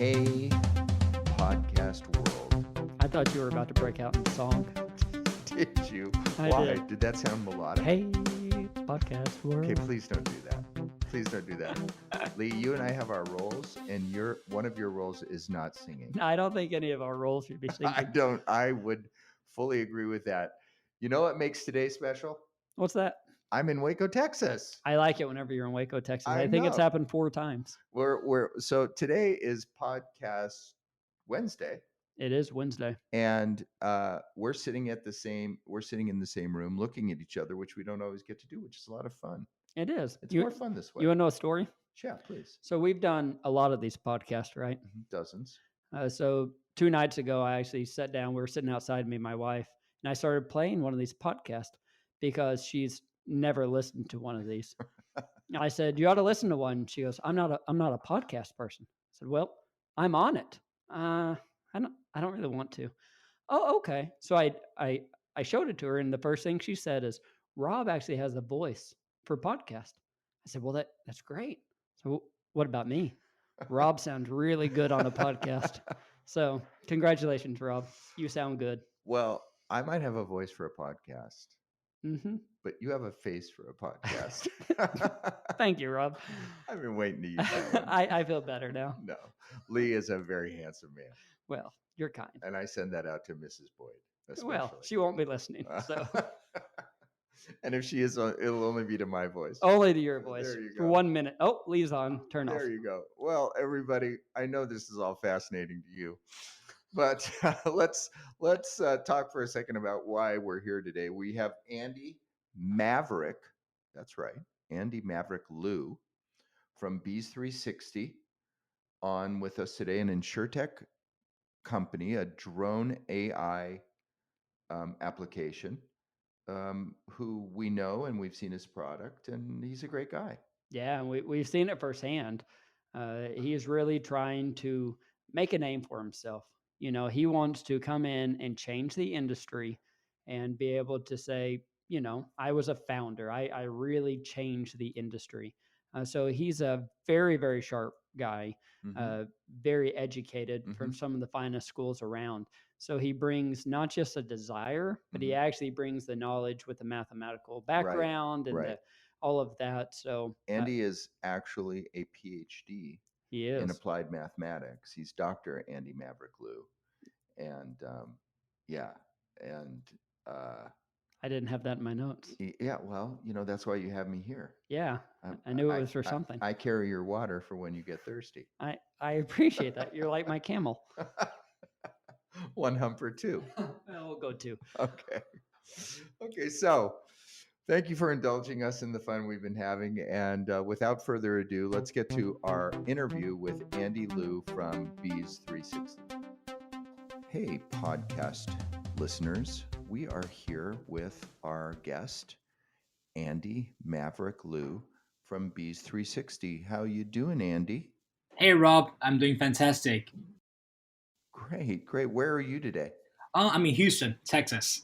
Hey, podcast world. I thought you were about to break out in song. Did you? I Why? did. Did that sound melodic? Hey, podcast world. Okay, please don't do that. Please don't do that. Lee, you and I have our roles, and one of your roles is not singing. I don't think any of our roles should be singing. I would fully agree with that. You know what makes today special? What's that? I'm in Waco, Texas. I like it whenever you're in Waco, Texas. I think it's know. happened 4 times. So today is Podcast Wednesday. It is Wednesday. And we're sitting in the same room looking at each other, which we don't always get to do, which is a lot of fun. It is. It's more fun this way. You want to know a story? Yeah, please. So we've done a lot of these podcasts, right? Dozens. So 2 nights ago, I actually sat down. We were sitting outside, me and my wife, and I started playing one of these podcasts because she's never listened to one of these. I said, "You ought to listen to one." She goes, I'm not a podcast person." I said, "Well, I'm on it. I don't really want to." "Oh, okay." So I showed it to her, and the first thing she said is, "Rob actually has a voice for podcast." I said, "Well, that's great. So what about me? Rob sounds really good on a podcast." So congratulations, Rob. You sound good. Well, I might have a voice for a podcast, Mm-hmm. but you have a face for a podcast. Thank you, Rob. I've been waiting to use that one. I feel better now. No, Lee is a very handsome man. Well, you're kind. And I send that out to Mrs. Boyd, especially. Well, she won't be listening, so. And if she is, it'll only be to my voice. Only to your voice. There you For go. 1 minute. Oh, Lee's on. Turn off. There you go. Well, everybody, I know this is all fascinating to you, but let's talk for a second about why we're here today. We have Andy Maverick. That's right, Andy Maverick Liu from Bees360 on with us today, an InsureTech company, a drone AI application, who we know and we've seen his product, and he's a great guy. Yeah, and we've seen it firsthand. He is really trying to make a name for himself. You know, he wants to come in and change the industry and be able to say, you know, I was a founder. I really changed the industry. So he's a very, very sharp guy, very educated from some of the finest schools around. So he brings not just a desire, but he actually brings the knowledge with the mathematical background and all of that. So Andy is actually a PhD in applied mathematics. He's Dr. Andy Maverick Liu. And I didn't have that in my notes. Yeah, well, you know, that's why you have me here. Yeah, I knew it was for something. I carry your water for when you get thirsty. I appreciate that. You're like my camel. 1 hump or 2. We'll go 2. Okay, so thank you for indulging us in the fun we've been having. And without further ado, let's get to our interview with Andy Liu from Bees360. Hey, podcast listeners. We are here with our guest, Andy Maverick Liu from Bees360. How you doing, Andy? Hey, Rob. I'm doing fantastic. Great. Where are you today? I'm in Houston, Texas.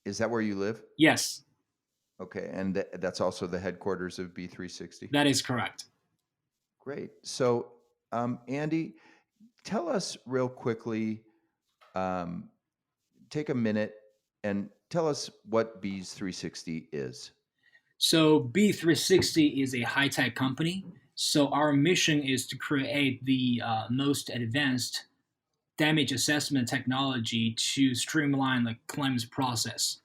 Is that where you live? Yes. Okay, and that's also the headquarters of Bees360? That is correct. Great. So, Andy, tell us real quickly, take a minute and tell us what Bees360 is. So Bees360 is a high-tech company. So our mission is to create the most advanced damage assessment technology to streamline the claims process.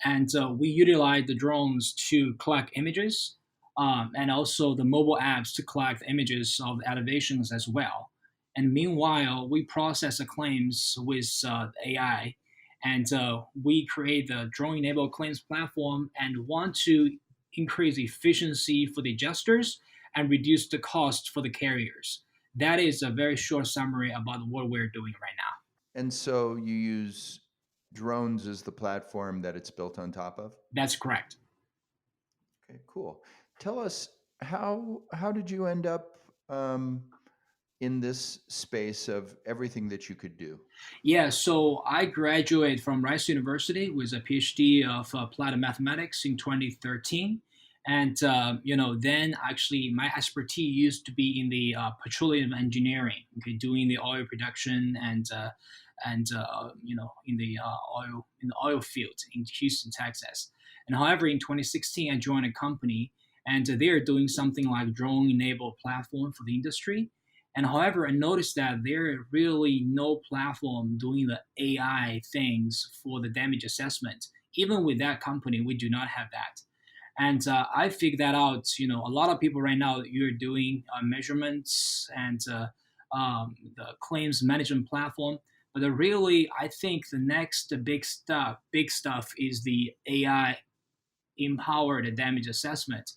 And we utilize the drones to collect images and also the mobile apps to collect images of elevations as well. And meanwhile, we process the claims with AI. And we create the drone-enabled claims platform and want to increase efficiency for the adjusters and reduce the cost for the carriers. That is a very short summary about what we're doing right now. And so you use drones as the platform that it's built on top of? That's correct. Okay, cool. Tell us, how did you end up in this space of everything that you could do? Yeah, so I graduated from Rice University with a PhD of applied mathematics in 2013. And then actually my expertise used to be in the petroleum engineering, okay, doing the oil production in the oil field in Houston, Texas. And however, in 2016, I joined a company, and they're doing something like drone-enabled platform for the industry. And however, I noticed that there really no platform doing the AI things for the damage assessment. Even with that company, we do not have that. And I figured that out. A lot of people right now, you're doing measurements and the claims management platform. But really, I think the next big stuff is the AI empowered damage assessment.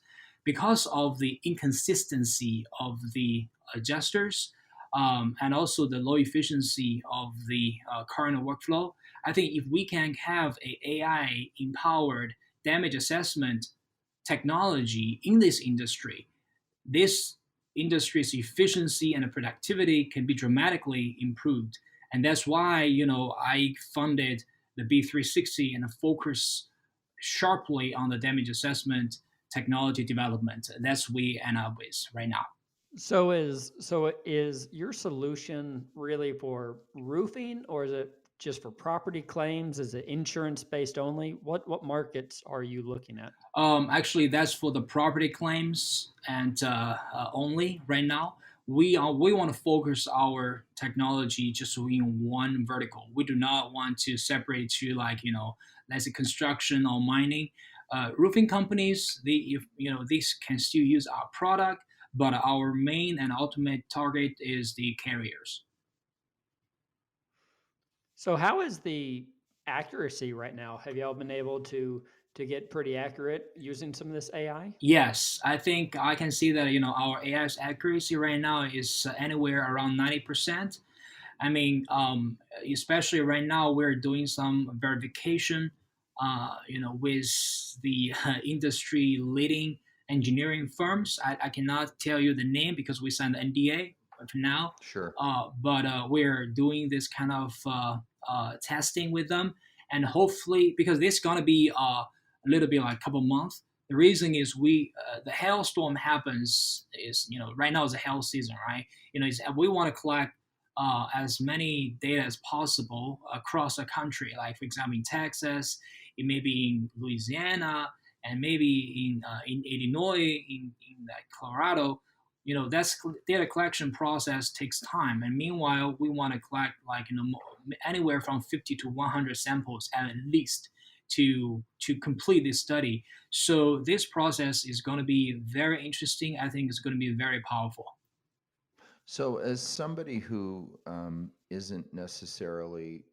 Because of the inconsistency of the adjusters, and also the low efficiency of the current workflow. I think if we can have a AI empowered damage assessment technology in this industry's efficiency and productivity can be dramatically improved. And that's why, I funded the Bees360 and focus sharply on the damage assessment technology development. That's we end up with right now. So is your solution really for roofing, or is it just for property claims? Is it insurance based only? What markets are you looking at? Actually, that's for the property claims and only right now. We want to focus our technology just in one vertical. We do not want to separate to let's say construction or mining. Roofing companies, these can still use our product, but our main and ultimate target is the carriers. So how is the accuracy right now? Have y'all been able to get pretty accurate using some of this AI? Yes, I think I can see that our AI's accuracy right now is anywhere around 90%. I mean, especially right now we're doing some verification, with the industry leading engineering firms. I cannot tell you the name because we signed the NDA for now. Sure. But we're doing this kind of testing with them, and hopefully, because this is gonna be a little bit like a couple months. The reason is the hailstorm happens is right now is a hail season, right? We want to collect as many data as possible across the country. Like for example, in Texas, it may be in Louisiana, and maybe in Illinois, in like Colorado. That's data collection process takes time, and meanwhile, we want to collect anywhere from 50 to 100 samples at least to complete this study. So this process is going to be very interesting. I think it's going to be very powerful. So, as somebody who isn't necessarily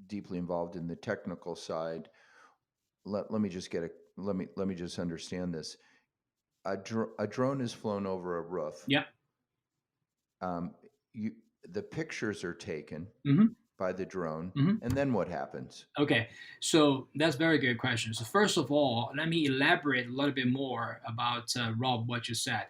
deeply involved in the technical side, let me just let me just understand this. A drone is flown over a roof. Yeah. The pictures are taken Mm-hmm. by the drone, Mm-hmm. and then what happens? Okay, so that's a very good question. So first of all, let me elaborate a little bit more about Rob, what you said.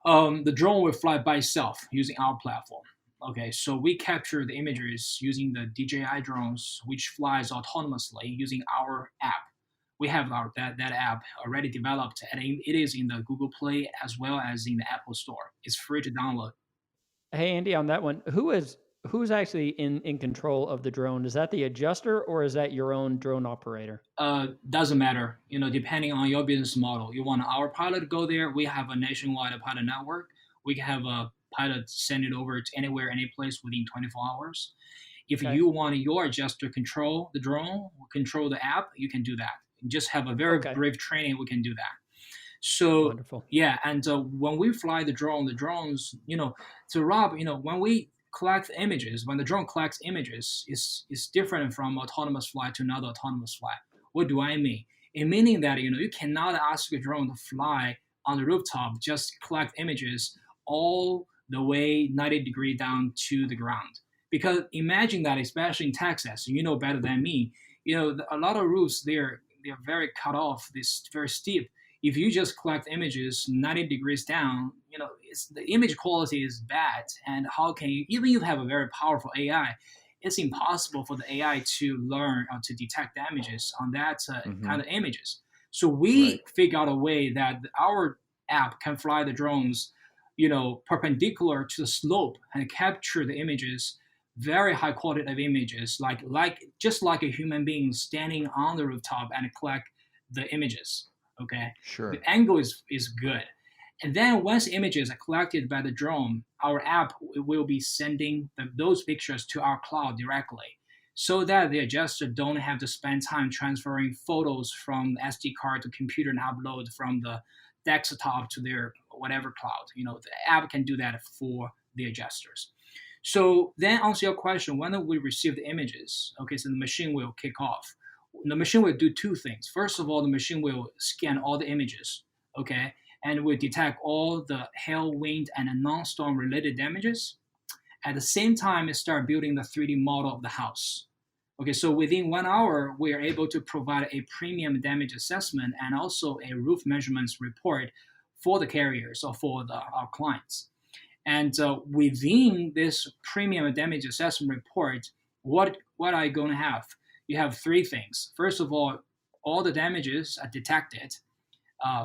The drone will fly by itself using our platform. Okay, so we capture the images using the DJI drones, which flies autonomously using our app. We have that app already developed, and it is in the Google Play as well as in the Apple Store. It's free to download. Hey Andy, on that one, who's actually in control of the drone? Is that the adjuster, or is that your own drone operator? Doesn't matter. Depending on your business model. You want our pilot to go there. We have a nationwide pilot network. We can have a pilot send it over to anywhere, any place within 24 hours. If Okay. you want your adjuster control the drone, control the app, you can do that. Just have a very Okay. brief training. We can do that. So Wonderful. yeah, and when we fly the drones, so Rob, when we collect images, when the drone collects images, is different from autonomous flight to another autonomous flight. What do I mean? It meaning that you cannot ask a drone to fly on the rooftop, just collect images all the way 90 degrees down to the ground. Because imagine that, especially in Texas, you know better than me. A lot of roofs they're very cut off, this very steep. If you just collect images 90 degrees down, the image quality is bad. And how can you, even if you have a very powerful AI, it's impossible for the AI to learn or to detect damages on that kind of images. So we Right. figure out a way that our app can fly the drones, perpendicular to the slope and capture the images, very high quality of images, like just like a human being standing on the rooftop and collect the images. Okay, the Sure. angle is good. And then once images are collected by the drone, our app will be sending those pictures to our cloud directly, so that the adjuster don't have to spend time transferring photos from SD card to computer and upload from the desktop to their whatever cloud. The app can do that for the adjusters. So then answer your question, when we receive the images, okay, so the machine will kick off. The machine will do two things. First of all, the machine will scan all the images, okay, and will detect all the hail, wind, and non-storm related damages. At the same time, it start building the 3D model of the house. Okay, so within 1 hour, we are able to provide a premium damage assessment and also a roof measurements report for the carriers or for our clients. And within this premium damage assessment report, what are you going to have? You have three things. First of all the damages are detected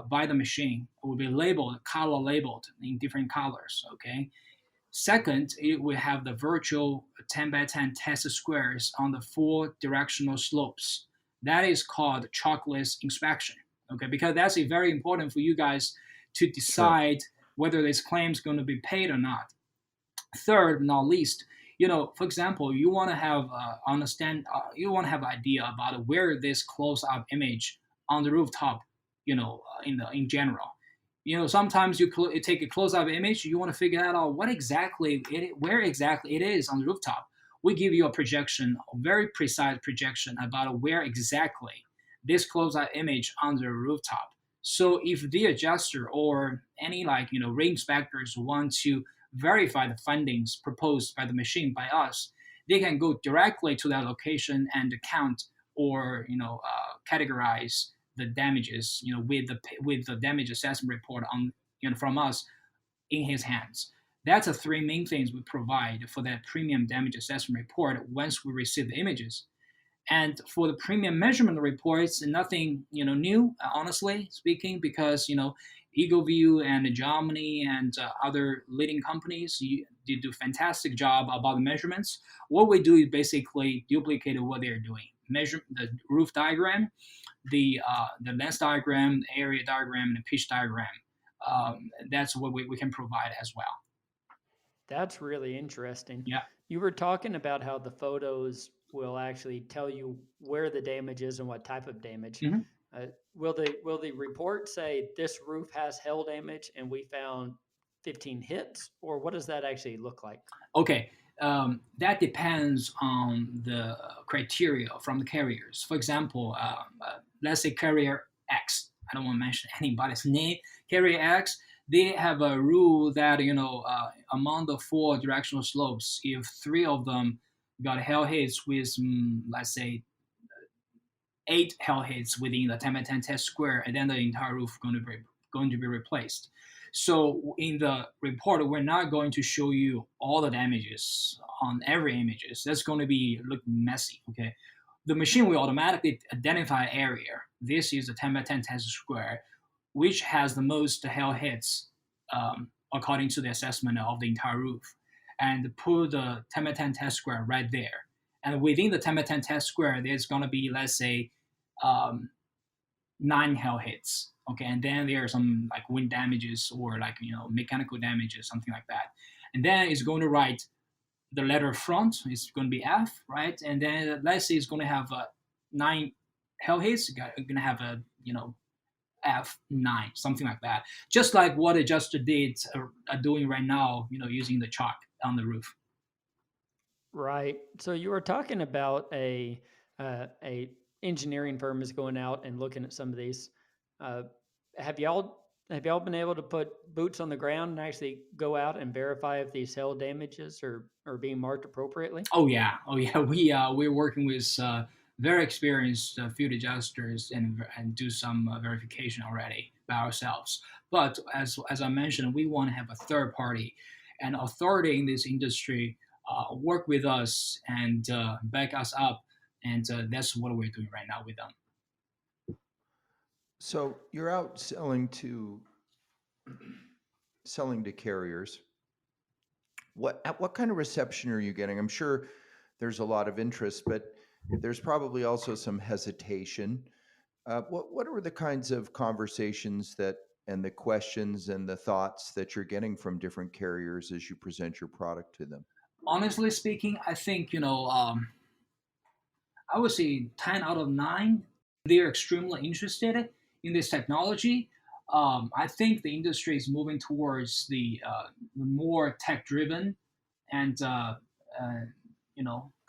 by the machine. It will be labeled, color labeled in different colors. Okay. Second, it will have the virtual 10 by 10 test squares on the 4 directional slopes. That is called chalkless inspection. Okay, because that's very important for you guys to decide whether this claim is going to be paid or not. Third, not least, for example, you want to have you want to have idea about where this close-up image on the rooftop, in general. Sometimes you take a close-up image, you want to figure out where exactly it is on the rooftop. We give you a projection, a very precise projection about where exactly this close-up image on the rooftop. So if the adjuster or any re-inspectors want to verify the findings proposed by the machine by us, they can go directly to that location and count or categorize the damages, with the damage assessment report on from us in his hands. That's the three main things we provide for that premium damage assessment report once we receive the images. And for the premium measurement reports, nothing new, honestly speaking, because EagleView and Germany and other leading companies, they do a fantastic job about the measurements. What we do is basically duplicate what they're doing. Measure the roof diagram, the lens diagram, the area diagram, and the pitch diagram. That's what we can provide as well. That's really interesting. Yeah. You were talking about how the photos will actually tell you where the damage is and what type of damage. Mm-hmm. Will the report say this roof has hail damage and we found 15 hits, or what does that actually look like? Okay, that depends on the criteria from the carriers. For example, let's say carrier X. I don't want to mention anybody's name. Carrier X, they have a rule that among the 4 directional slopes, if 3 of them got hail hits with let's say 8 hail hits within the 10 by 10 test square, and then the entire roof going to be replaced. So in the report, we're not going to show you all the damages on every images. That's going to look messy. Okay, the machine will automatically identify area. This is the 10 by 10 test square, which has the most hail hits according to the assessment of the entire roof, and put the 10 by 10 test square right there. And within the 10 by 10 test square, there's going to be, let's say, 9 hail hits. Okay, and then there are some wind damages or mechanical damages, something like that. And then it's going to write the letter front. It's going to be F, right? And then let's say it's going to have 9 hail hits. It's going to have a F9, something like that. Just like what adjuster did are doing right now, using the chalk on the roof. Right. So you were talking about a engineering firm is going out and looking at some of these. Have y'all been able to put boots on the ground and actually go out and verify if these hail damages are being marked appropriately? Oh yeah. We're working with very experienced field adjusters and do some verification already by ourselves. But as I mentioned, we want to have a third party and authority in this industry work with us and back us up, and that's what we're doing right now with them. So you're out selling to carriers. What kind of reception are you getting? I'm sure there's a lot of interest, but there's probably also some hesitation. What are the kinds of conversations and the questions and the thoughts that you're getting from different carriers as you present your product to them? Honestly speaking, I think I would say 10 out of 9, they're extremely interested in this technology. I think the industry is moving towards the more tech driven and uh,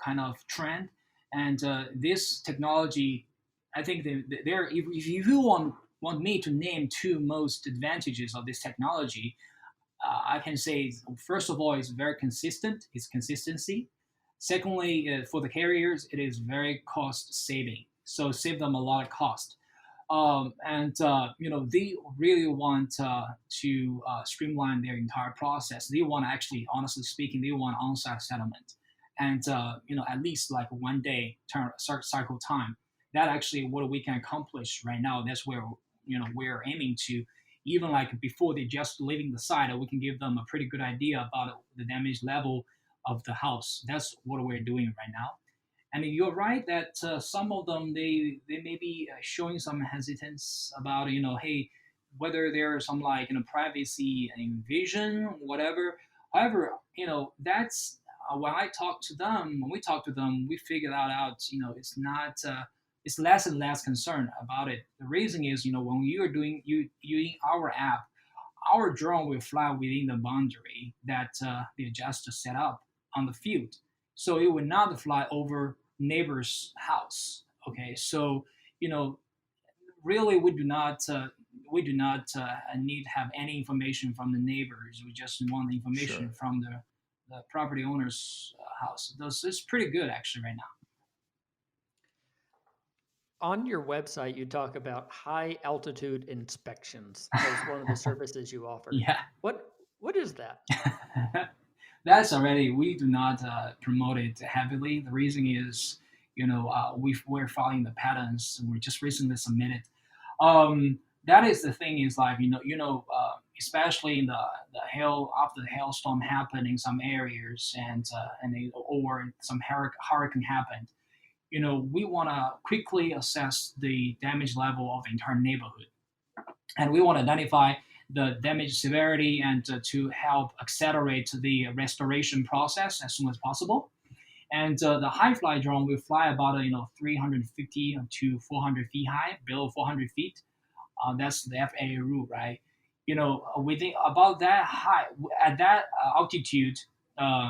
kind of trend. And this technology, I think if you want me to name two most advantages of this technology, I can say, first of all, it's very consistent. It's consistency. Secondly, for the carriers, it is very cost saving. So save them a lot of cost. And they really want to streamline their entire process. They want to actually, honestly speaking, they want on-site settlement, and at least like 1 day turn cycle time. That actually what we can accomplish right now. That's where we're aiming to. Even like before they just leaving the site, we can give them a pretty good idea about the damage level of the house. That's what we're doing right now. And you're right that some of them they may be showing some hesitance about hey, whether there's some like privacy invasion whatever. However, that's when we talk to them, we figure that out. It's not. It's less and less concern about it. The reason is when you are doing you using our app, our drone will fly within the boundary that the adjuster set up on the field. So it will not fly over neighbor's house. Okay, so you know, really, we do not need to have any information from the neighbors. We just want the information Sure. from the property owner's house. This is pretty good actually right now. On your website, you talk about high altitude inspections as one of the services you offer. Yeah. What is that? That's already, we do not promote it heavily. The reason is, we're following the patterns. We just recently submitted. That is the thing is like, especially in the hail after the hailstorm happened in some areas or some hurricane happened. We want to quickly assess the damage level of the entire neighborhood, and we want to identify the damage severity and to help accelerate the restoration process as soon as possible. And the high fly drone will fly about 350 to 400 feet high, below 400 feet. That's the FAA rule, right? Within about that high at that altitude,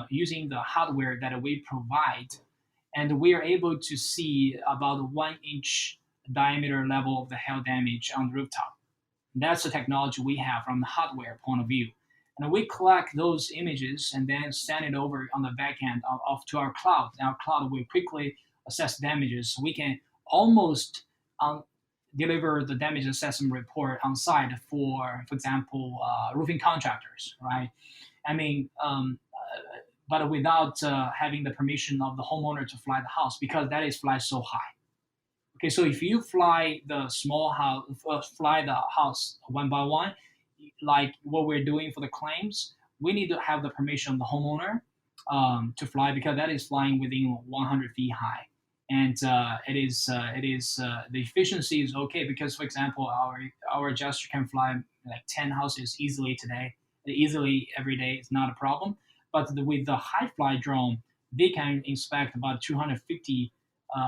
using the hardware that we provide, and we are able to see about 1 inch diameter level of the hail damage on the rooftop. That's the technology we have from the hardware point of view. And we collect those images and then send it over on the back end to our cloud. Our cloud will quickly assess damages. So we can almost deliver the damage assessment report on site for example, roofing contractors, right? I mean, but without having the permission of the homeowner to fly the house because that is fly so high. Okay, so if you fly the small house, fly the house one by one, like what we're doing for the claims, we need to have the permission of the homeowner to fly because that is flying within 100 feet high, and the efficiency is okay because, for example, our adjuster can fly like 10 houses easily today, easily every day. It's not a problem. But with the high fly drone, they can inspect about 250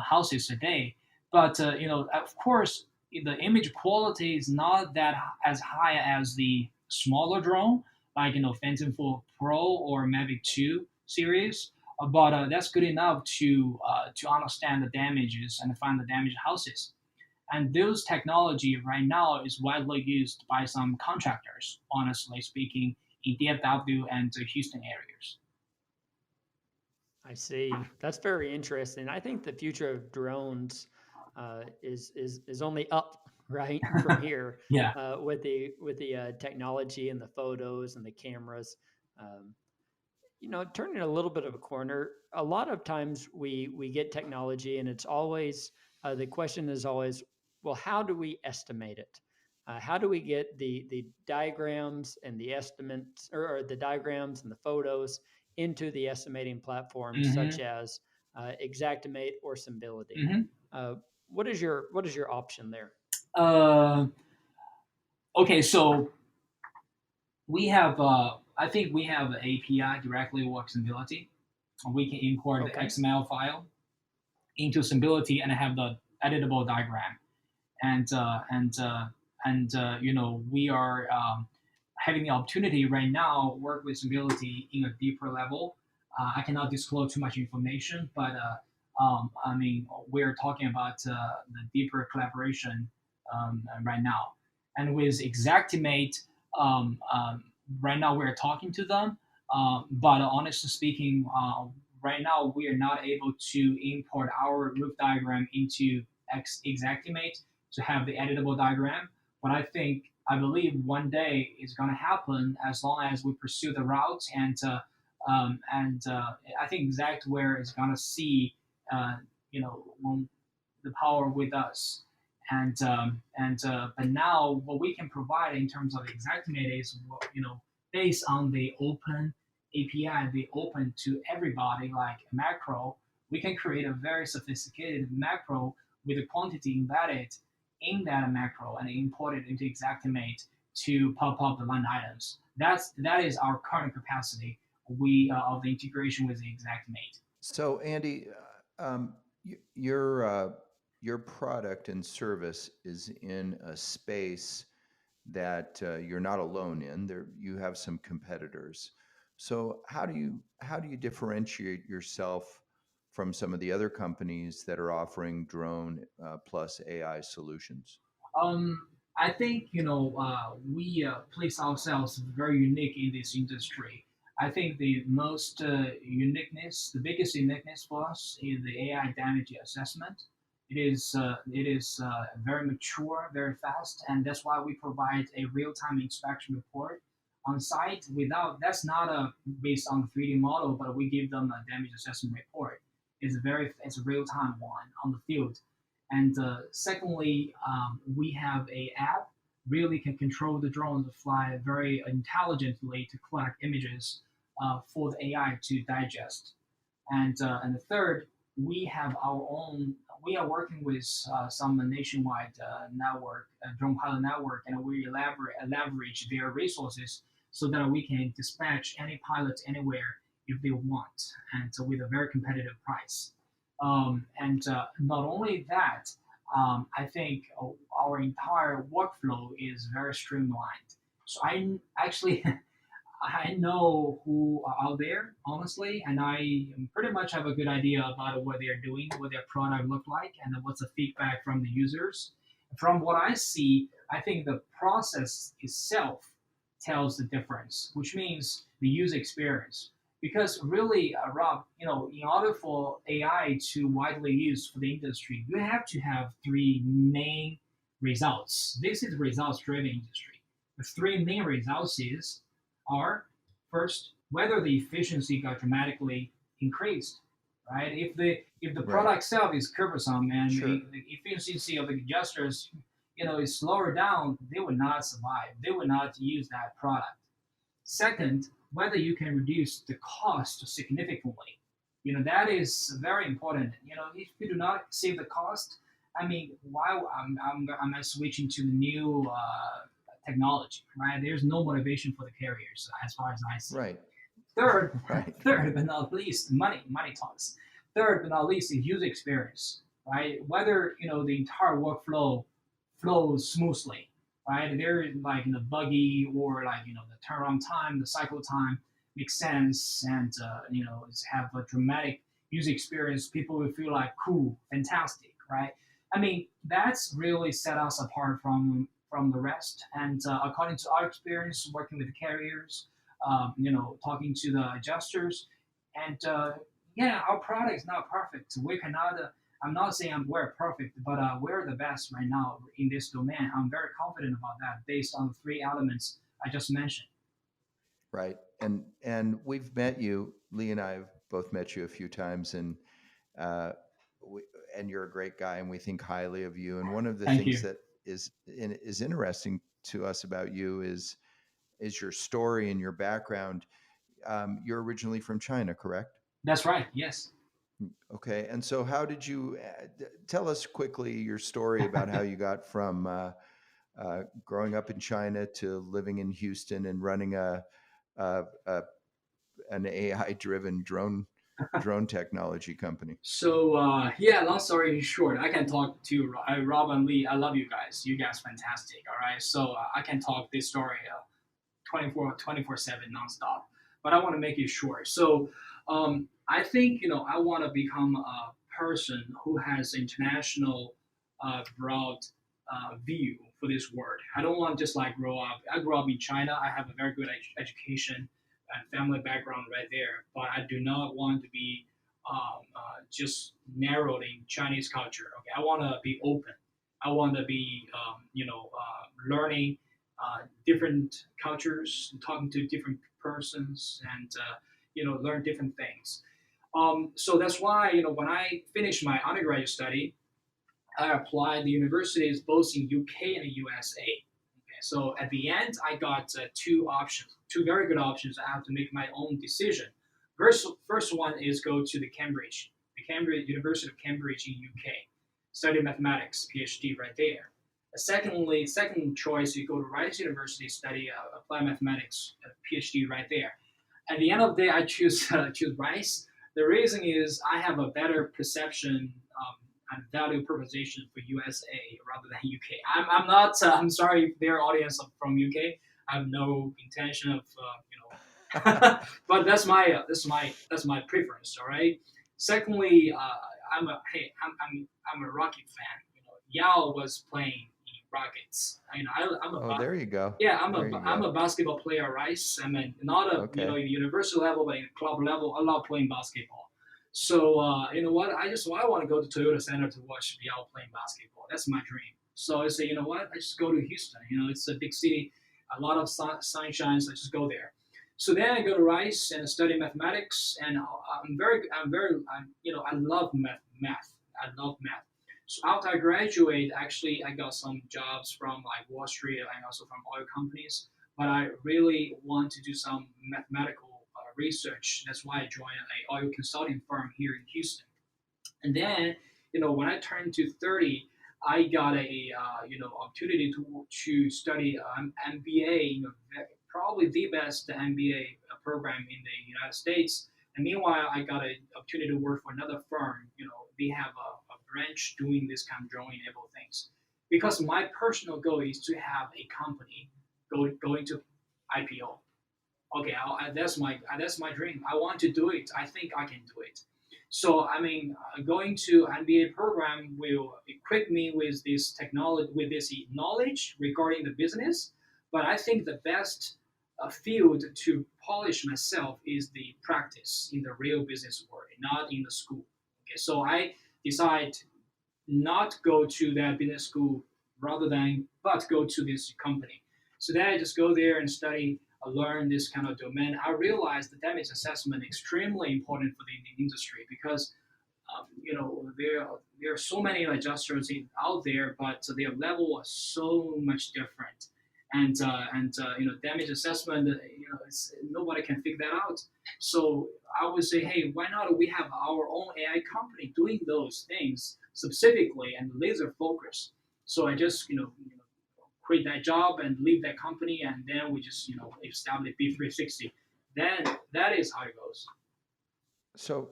houses a day, but of course, the image quality is not that as high as the smaller drone, like Phantom 4 Pro or Mavic 2 series. But that's good enough to understand the damages and find the damaged houses. And those technology right now is widely used by some contractors, honestly speaking, in DFW and the Houston areas. I see. That's very interesting. I think the future of drones is only up, right, from here Yeah. with the technology and the photos and the cameras. Um, turning a little bit of a corner. A lot of times we get technology, and it's always the question is always, well, how do we estimate it? How do we get the diagrams and the estimates, or the diagrams and the photos into the estimating platforms Mm-hmm. such as Exactimate or Symbility? Mm-hmm. Uh, what is your option there? Okay, so we have, I think we have an API directly with Symbility. We can import the Okay. XML file into Symbility and have the editable diagram. And we are having the opportunity right now work with Symbility in a deeper level. I cannot disclose too much information, but I mean, we're talking about the deeper collaboration right now. And with Exactimate, um, um, right now we're talking to them, but honestly speaking, right now we are not able to import our roof diagram into Exactimate to have the editable diagram. But I believe one day it's going to happen as long as we pursue the route, and I think Exactware is going to see, when the power with us. But now what we can provide in terms of Exactimate is, based on the open API, the open to everybody like macro, we can create a very sophisticated macro with a quantity embedded in that macro and import it into Exactimate to pop up the line items. That is our current capacity. Of the integration with the Exactimate. So, Andy, your product and service is in a space that you're not alone in. There, you have some competitors. So, how do you differentiate yourself from some of the other companies that are offering drone plus AI solutions? Um, I think we place ourselves very unique in this industry. I think the most uniqueness, the biggest uniqueness for us is the AI damage assessment. It is very mature, very fast, and that's why we provide a real-time inspection report on site. Without that's not based on the 3D model, but we give them a damage assessment report. It's a real-time one on the field. And secondly, we have a app really can control the drone to fly very intelligently to collect images for the AI to digest. And the third, we have our own. We are working with some nationwide network, drone pilot network, and we leverage their resources so that we can dispatch any pilot anywhere if they want, and so with a very competitive price. And not only that, I think our entire workflow is very streamlined. So I actually I know who are out there, honestly, and I pretty much have a good idea about what they're doing, what their product look like, and what's the feedback from the users. From what I see, I think the process itself tells the difference, which means the user experience. Because really, Rob, in order for AI to widely used for the industry, you have to have three main results. This is results-driven industry. The three main results are first whether the efficiency got dramatically increased, right? If the Right. product itself is cumbersome and Sure. the efficiency of the adjusters, is slower down, they would not survive. They would not use that product. Second, whether you can reduce the cost significantly. That is very important. If you do not save the cost, I mean, why am I switching to the new technology, right? There's no motivation for the carriers as far as I see. Right. Third, Right. third but not least, money talks. Third but not least is user experience, right? Whether the entire workflow flows smoothly, right? There is like buggy or like the turnaround time, the cycle time makes sense, and have a dramatic user experience. People will feel like cool, fantastic, right? I mean, that's really set us apart from the rest. And according to our experience working with the carriers, talking to the adjusters, and yeah, our product is not perfect. We cannot. I'm not saying we're perfect, but we're the best right now in this domain. I'm very confident about that based on the three elements I just mentioned. Right. And we've met you. Lee and I have both met you a few times, and uh, we, and you're a great guy, and we think highly of you. And one of the Thank things you. that is interesting to us about you is your story and your background. You're originally from China, correct? That's right. Yes. Okay. And so, how did you tell us quickly your story about how you got from growing up in China to living in Houston and running a an AI-driven drone technology company? So yeah, long story short, I can talk to Rob and Lee. I love you guys. You guys fantastic. All right. So I can talk this story 24/7 nonstop. But I want to make it short. So I think I want to become a person who has international broad view for this world. I don't want to just like grow up. I grew up in China. I have a very good education and family background right there. But I do not want to be just narrowed in Chinese culture. Okay, I want to be open. I want to be learning different cultures, talking to different persons, and learn different things. So that's why when I finished my undergraduate study, I applied the universities both in UK and the USA. Okay, so at the end, I got two options, two very good options. I have to make my own decision. First one is go to the Cambridge University of Cambridge in UK, study mathematics, PhD right there. Second choice, you go to Rice University, study applied mathematics, PhD right there. At the end of the day, I choose Rice. The reason is I have a better perception and value proposition for USA rather than UK. I'm not. I'm sorry if their audience from UK. I have no intention of but that's my preference. All right. Secondly, I'm a Rocket fan. Yao was playing in Rockets. Oh, there you go. Yeah, There you I'm go. a basketball player, right? I mean, not a Okay. university level, but in club level, I love playing basketball. So you know what? I want to go to Toyota Center to watch Yao playing basketball. That's my dream. So I say, you know what? I just go to Houston. It's a big city, a lot of sunshine. So I just go there. So then I go to Rice and study mathematics, and I love math. I love math. So after I graduate, actually, I got some jobs from like Wall Street and also from oil companies. But I really want to do some mathematical research. That's why I joined an oil consulting firm here in Houston. And then, when I turned to 30, I got a opportunity to study MBA. Probably the best MBA program in the United States. And meanwhile, I got an opportunity to work for another firm. They have a branch doing this kind of drone-enabled things. Because my personal goal is to have a company going to IPO. Okay, that's my dream. I want to do it. I think I can do it. So I mean, going to MBA program will equip me with this technology, with this knowledge regarding the business. But I think the best field to polish myself is the practice in the real business world, not in the school. Okay, so I decide not go to that business school but go to this company. So then I just go there and study, learn this kind of domain. I realized the damage assessment extremely important for the industry because there are so many adjusters out there, but their level is so much different. And damage assessment, nobody can figure that out. So I would say, hey, why not we have our own AI company doing those things specifically and laser focus? So I just quit that job and leave that company, and then we just establish B360. Then that is how it goes. So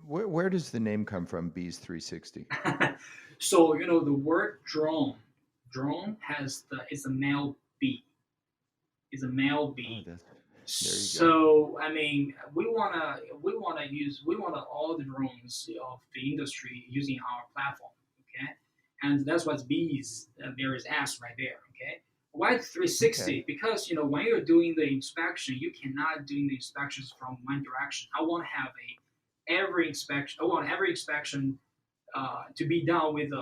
where does the name come from, Bees360? So the word drone has it's a male bee. Is a male bee. Oh, there you go. So I mean, we wanna all the drones of the industry using our platform. Okay, and that's what bees. There is S right there. Okay. Why 360? Okay. Because when you're doing the inspection, you cannot do the inspections from one direction. I want to have every inspection. I want every inspection to be done with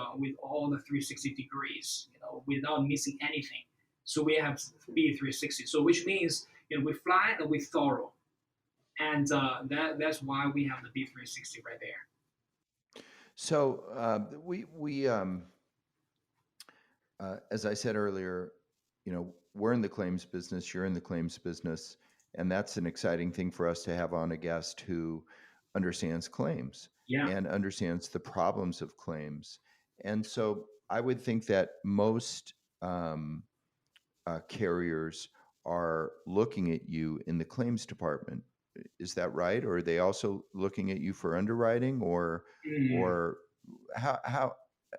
all the 360 degrees, without missing anything. So we have B360. So which means we fly and we thorough, and that's why we have the B360 right there. So as I said earlier, we're in the claims business, you're in the claims business, and that's an exciting thing for us to have on a guest who understands claims Yeah. and understands the problems of claims. And so I would think that most carriers are looking at you in the claims department. Is that right? Or are they also looking at you for underwriting, or Mm, or how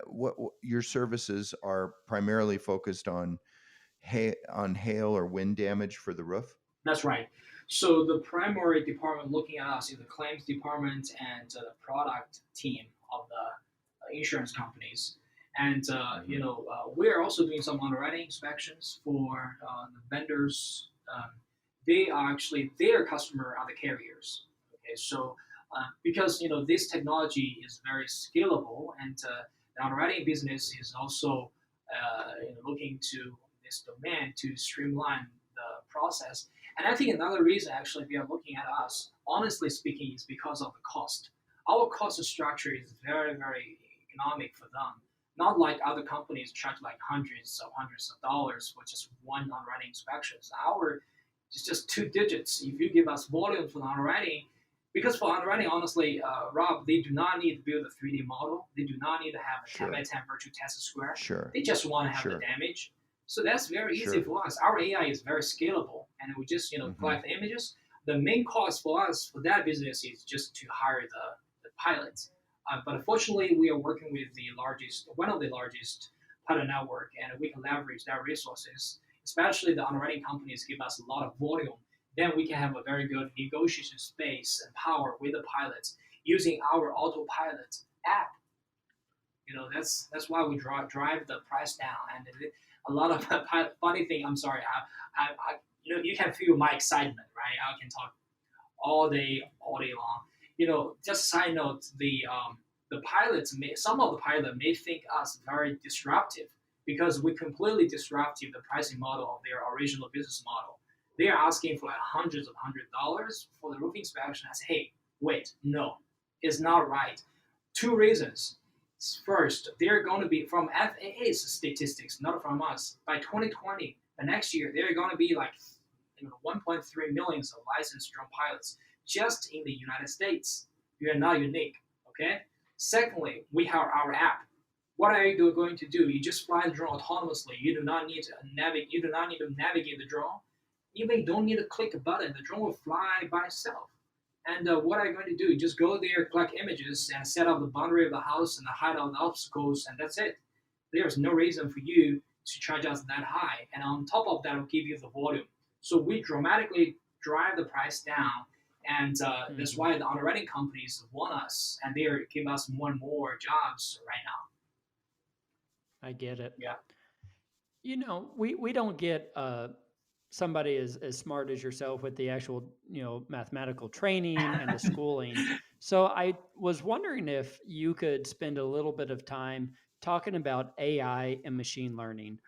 what your services are primarily focused on hail or wind damage for the roof? that's right. So the primary department looking at us is the claims department and the product team of the insurance companies. And Hmm. we're also doing some underwriting inspections for the vendors. They are actually their customer are the carriers. Okay, so because this technology is very scalable, and the underwriting business is also looking to this domain to streamline the process. And I think another reason actually they are looking at us, honestly speaking, is because of the cost. Our cost structure is very, very economic for them. Not like other companies charge like hundreds of dollars for just one underwriting inspections. Our is just two digits. If you give us volume for the underwriting, because for underwriting, honestly, Rob, they do not need to build a 3D model. They do not need to have a 10 by Sure, 10 virtual test square. sure, They just want to have the sure, damage. So that's very easy sure. for us. Our AI is very scalable, and we just Hmm. collect the images. The main cost for us for that business is just to hire the pilots. But unfortunately, we are working with one of the largest pilot network, and we can leverage their resources. Especially the underwriting companies give us a lot of volume. Then we can have a very good negotiation space and power with the pilots using our autopilot app. That's why we drive the price down. And a lot of funny thing. I'm sorry. You can feel my excitement, right? I can talk all day long. Just side note, the some of the pilots may think us very disruptive because we completely disrupted the pricing model of their original business model. They are asking for like $100 for the roof inspection. I say, hey, wait, no, it's not right. Two reasons. First, they're going to be from FAA's statistics, not from us. By 2020, the next year, they're going to be like 1.3 million of licensed drone pilots just in the United States. We are not unique. Okay. Secondly, we have our app. What are you going to do? You just fly the drone autonomously. You do not need to navigate. You do not need to navigate the drone. Even don't need to click a button. The drone will fly by itself. And what are you going to do? Just go there, collect images, and set up the boundary of the house and the height of the obstacles, and that's it. There's no reason for you to charge us that high. And on top of that, will give you the volume. So we dramatically drive the price down, and that's Hmm. why the underwriting companies want us, and they give us more and more jobs right now. I get it. Yeah. We don't get somebody as smart as yourself with the actual mathematical training and the schooling. So I was wondering if you could spend a little bit of time talking about AI and machine learning.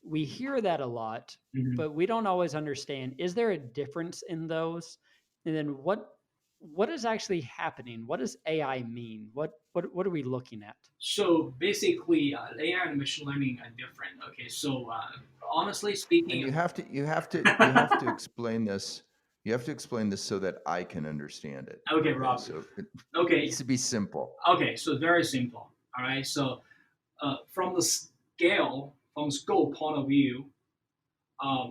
We hear that a lot, Mhm. but we don't always understand. Is there a difference in those? And then what is actually happening? What does AI mean? What are we looking at? So basically, AI and machine learning are different. Okay, so honestly And speaking, you have to explain this. You have to explain this so that I can understand it. okay, Okay, Rob. so it Okay, needs to be simple. okay, so very simple. All right, so from the from scope point of view,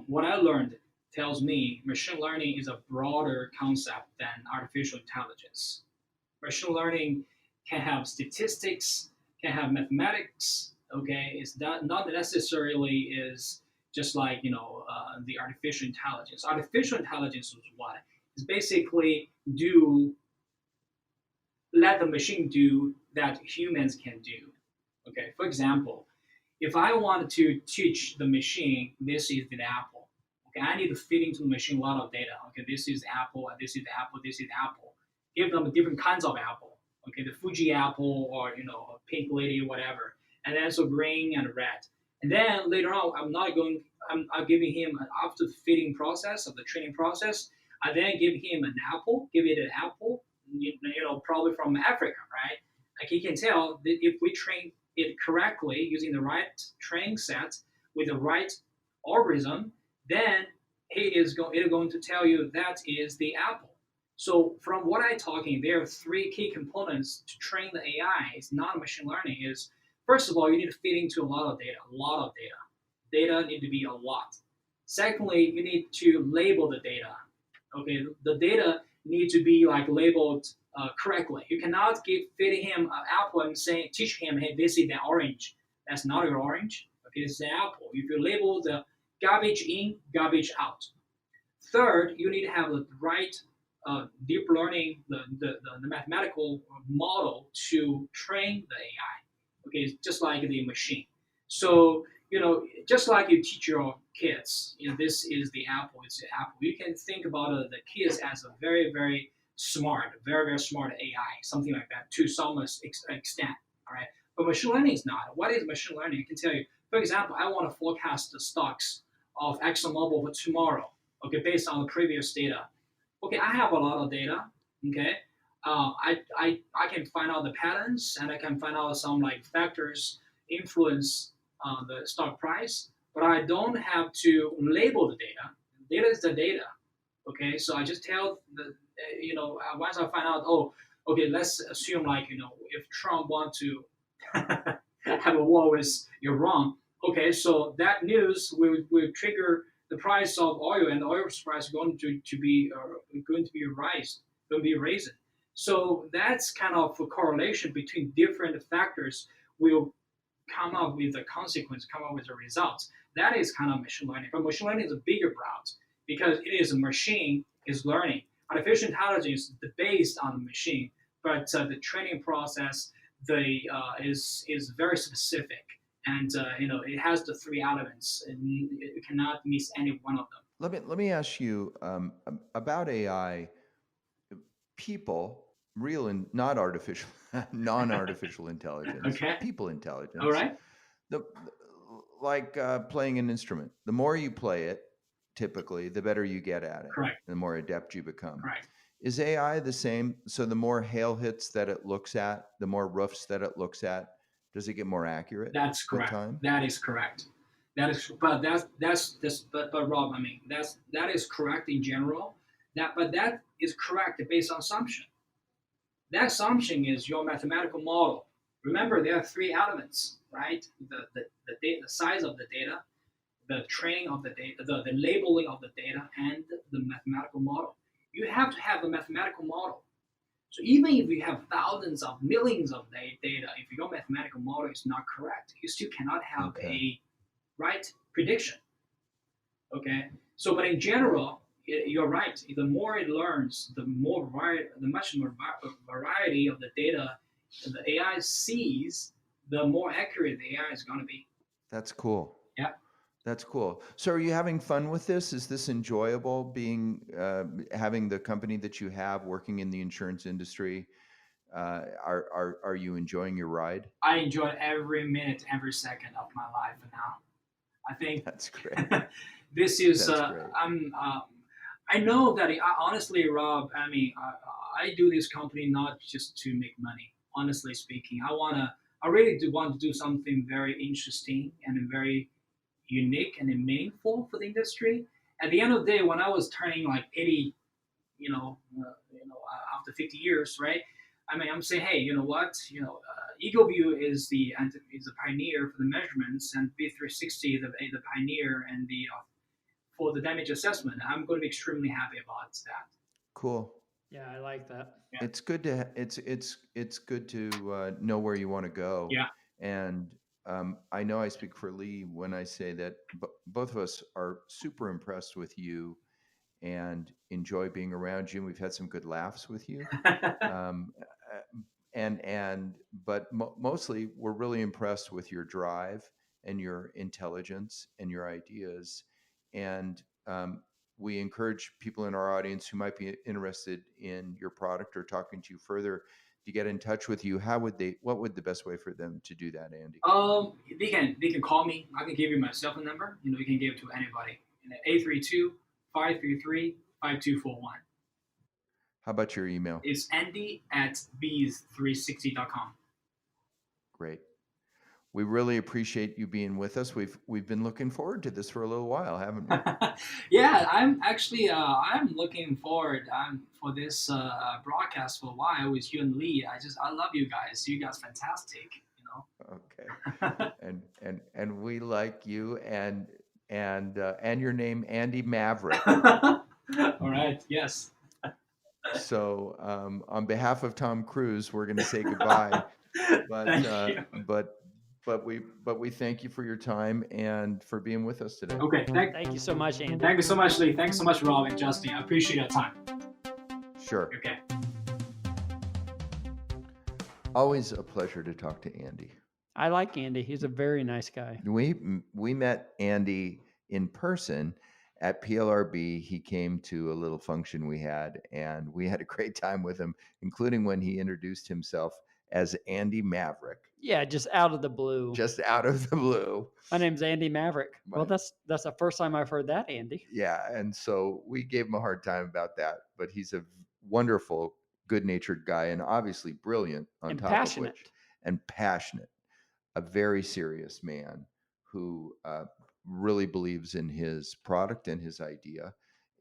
what I learned tells me machine learning is a broader concept than artificial intelligence. Machine learning can have statistics, can have mathematics. Okay, it's not necessarily is just like the artificial intelligence. Artificial intelligence is what? It's basically do let the machine do that humans can do. Okay, for example, if I want to teach the machine this is the apple, okay, I need to feed into the machine a lot of data. Okay, this is apple, this is apple, this is apple. Give them different kinds of apple. Okay, the Fuji apple or a pink lady, whatever, and then so green and red. And then later on, I'm giving him after the feeding process of the training process. I then give him an apple, give it an apple, probably from Africa, right? Like he can tell that if we train it correctly using the right training set with the right algorithm, then it is going to tell you that is the apple. So from what I'm talking, there are three key components to train the AI. It's not machine learning. Is first of all, you need to feed into a lot of data. A lot of data. Data need to be a lot. Secondly, you need to label the data. Okay, the data need to be like labeled correctly. You cannot give feeding him an apple and saying teach him, hey, this is the orange. That's not your orange. Okay, this is an apple. If you label the garbage in, garbage out. Third, you need to have the right deep learning, the mathematical model to train the AI. Okay, it's just like the machine. So just like you teach your kids, this is the apple. It's the apple. You can think about the kids as a very, very smart, very, very smart AI, something like that, to some extent. All right, but machine learning is not. What is machine learning? I can tell you. For example, I want to forecast the stocks of ExxonMobil for tomorrow. Okay, based on the previous data. Okay, I have a lot of data. Okay, I can find out the patterns and I can find out some like factors influence the stock price, but I don't have to label the data. Data is the data. Okay, so I just tell once I find out, oh, okay, let's assume like if Trump want to have a war with Iran, okay, so that news will trigger the price of oil, and the oil price is going to be raised. So that's kind of a correlation between different factors will come up with a consequence, come up with a result. That is kind of machine learning. But machine learning is a bigger route because it is a machine is learning. Artificial intelligence is based on the machine, but the training process is very specific, and it has the three elements, and you cannot miss any one of them. Let me ask you about AI. People, real and not artificial, non-artificial intelligence, Okay. people intelligence. All right. Like playing an instrument. The more you play it, typically, the better you get at it. Correct. The more adept you become. Correct. Is AI the same? So the more hail hits that it looks at, the more roofs that it looks at, does it get more accurate? That's correct. With time? That is correct. That is, but but Rob, I mean, that is correct in general. But that is correct based on assumption. That assumption is your mathematical model. Remember, there are three elements, right? The size of the data, the training of the data, the labeling of the data, and the mathematical model. You have to have a mathematical model. So even if you have thousands of millions of data, if your mathematical model is not correct, you still cannot have a right prediction. Okay. So, but in general, you're right. The more it learns, the much more variety of the data the AI sees, the more accurate the AI is going to be. That's cool. Yeah. That's cool. So are you having fun with this? Is this enjoyable being having the company that you have working in the insurance industry? Are you enjoying your ride? I enjoy every minute, every second of my life now. I think that's great. This is great. I know that honestly, Rob, I mean, I do this company not just to make money. Honestly speaking, I really do want to do something very interesting and very unique and meaningful for the industry. At the end of the day, when I was turning like 80, after 50 years, right? I mean, I'm saying, hey, you know what? EagleView is the pioneer for the measurements, and Bees360 the pioneer and the for the damage assessment. I'm going to be extremely happy about that. Cool. Yeah, I like that. Yeah. It's good to it's good to know where you want to go. Yeah. And I know I speak for Lee when I say that both of us are super impressed with you and enjoy being around you. And we've had some good laughs with you. But mostly we're really impressed with your drive and your intelligence and your ideas. And we encourage people in our audience who might be interested in your product or talking to you further to get in touch with you. What would the best way for them to do that, Andy? They can call me. I can give you my cell phone number. You can give it to anybody. 832-533-5241. How about your email? It's Andy@bees360.com. Great. We really appreciate you being with us. We've been looking forward to this for a little while, haven't we? Yeah, I'm actually I'm looking forward for this broadcast for a while with you and Lee. I love you guys. You guys fantastic. Okay. And we like you and your name, Andy Maverick. All right. Yes. So on behalf of Tom Cruise, we're going to say goodbye. But Thank you. but we thank you for your time and for being with us today. Okay. Thank you so much, Andy. Thank you so much, Lee. Thanks so much, Rob and Justin. I appreciate your time. Sure. Okay. Always a pleasure to talk to Andy. I like Andy. He's a very nice guy. We met Andy in person at PLRB. He came to a little function we had, and we had a great time with him, including when he introduced himself as Andy Maverick. Yeah, just out of the blue. Just out of the blue. My name's Andy Maverick. Well, Right. that's the first time I've heard that, Andy. Yeah, and so we gave him a hard time about that, but he's a wonderful, good-natured guy, and obviously brilliant on And top passionate. of which, and passionate. A very serious man who really believes in his product and his idea,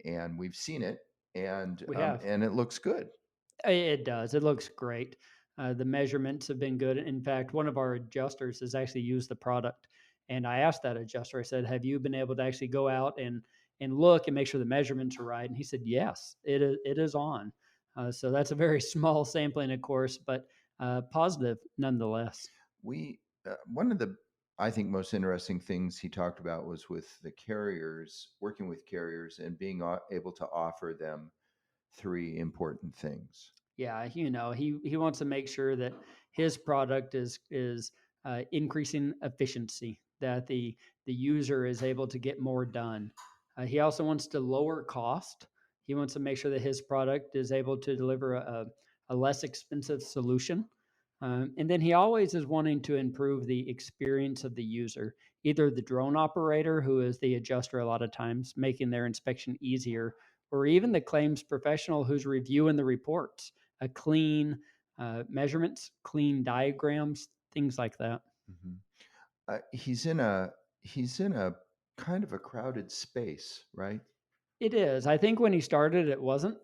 and we've seen it, and We have. and it looks good. It does. It looks great. The measurements have been good. In fact, one of our adjusters has actually used the product, and I asked that adjuster. I said, "Have you been able to actually go out and look and make sure the measurements are right?" And he said, "Yes, it is on." So that's a very small sampling, of course, but positive nonetheless. We one of the, I think, most interesting things he talked about was with the carriers, working with carriers and being able to offer them three important things. Yeah, he wants to make sure that his product is increasing efficiency, that the user is able to get more done. He also wants to lower cost. He wants to make sure that his product is able to deliver a less expensive solution. And then he always is wanting to improve the experience of the user, either the drone operator, who is the adjuster a lot of times, making their inspection easier, or even the claims professional who's reviewing the reports, a clean measurements, clean diagrams, things like that. Mm-hmm. He's in a kind of a crowded space, right? It is. I think when he started, it wasn't.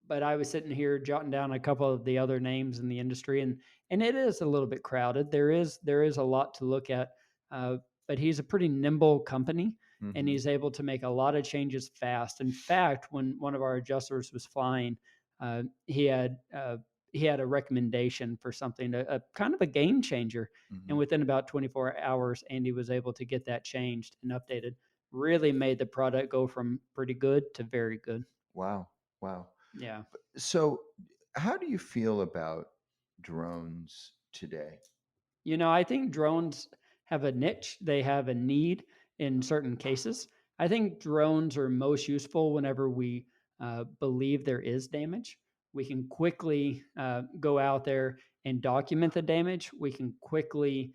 But I was sitting here jotting down a couple of the other names in the industry, and it is a little bit crowded. There is a lot to look at, but he's a pretty nimble company, and he's able to make a lot of changes fast. In fact, when one of our adjusters was flying, uh, he had uh, he had a recommendation for something, a kind of a game changer, and within about 24 hours, Andy was able to get that changed and updated. Really made the product go from pretty good to very good. Wow. Wow. Yeah. So, how do you feel about drones today? I think drones have a niche, they have a need in certain cases. I think drones are most useful whenever we believe there is damage. We can quickly go out there and document the damage. We can quickly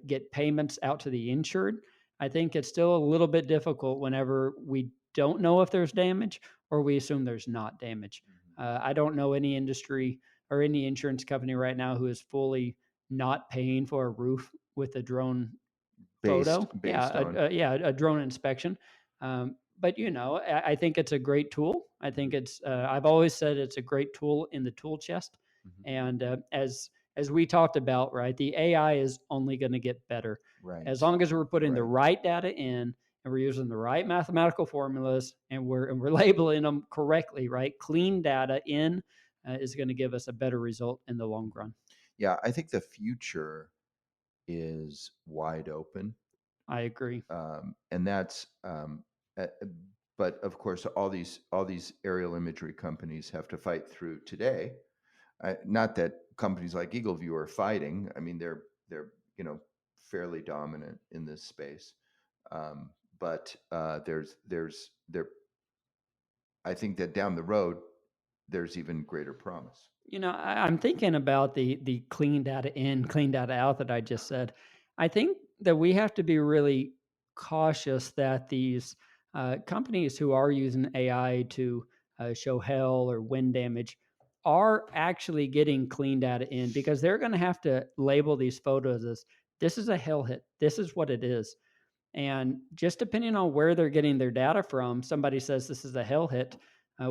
get payments out to the insured. I think it's still a little bit difficult whenever we don't know if there's damage or we assume there's not damage. I don't know any industry or any insurance company right now who is fully not paying for a roof with a drone photo. Based on A drone inspection. But I think it's a great tool. I think it's. I've always said it's a great tool in the tool chest. And as we talked about, right, the AI is only going to get better as long as we're putting the right data in and we're using the right mathematical formulas and we're labeling them correctly. Right, clean data in is going to give us a better result in the long run. Yeah, I think the future is wide open. I agree. And that's, but of course, all these aerial imagery companies have to fight through today. Not that companies like EagleView are fighting. I mean, they're fairly dominant in this space. But I think that down the road, there's even greater promise. I'm thinking about the clean data in, clean data out that I just said. I think that we have to be really cautious that these companies who are using AI to show hail or wind damage are actually getting clean data in, because they're going to have to label these photos as, this is a hell hit, this is what it is. And just depending on where they're getting their data from, somebody says this is a hell hit,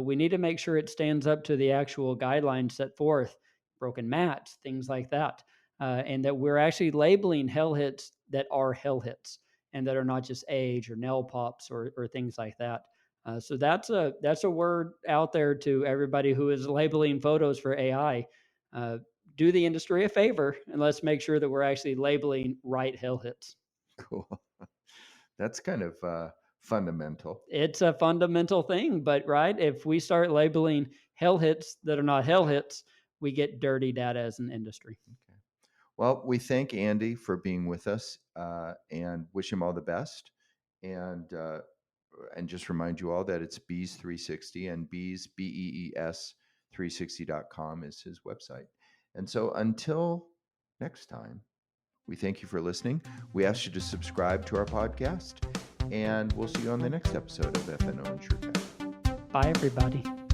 we need to make sure it stands up to the actual guidelines set forth, broken mats, things like that, and that we're actually labeling hell hits that are hell hits and that are not just age or nail pops or things like that. So that's a word out there to everybody who is labeling photos for AI. Do the industry a favor and let's make sure that we're actually labeling right hell hits. Cool. That's kind of fundamental. It's a fundamental thing, but right, if we start labeling hell hits that are not hell hits, we get dirty data as an industry. Okay. Well, we thank Andy for being with us and wish him all the best. And just remind you all that it's Bees360, and Bees, BEES 360.com is his website. And so until next time, we thank you for listening. We ask you to subscribe to our podcast, and we'll see you on the next episode of FNO InsureTech. Bye, everybody.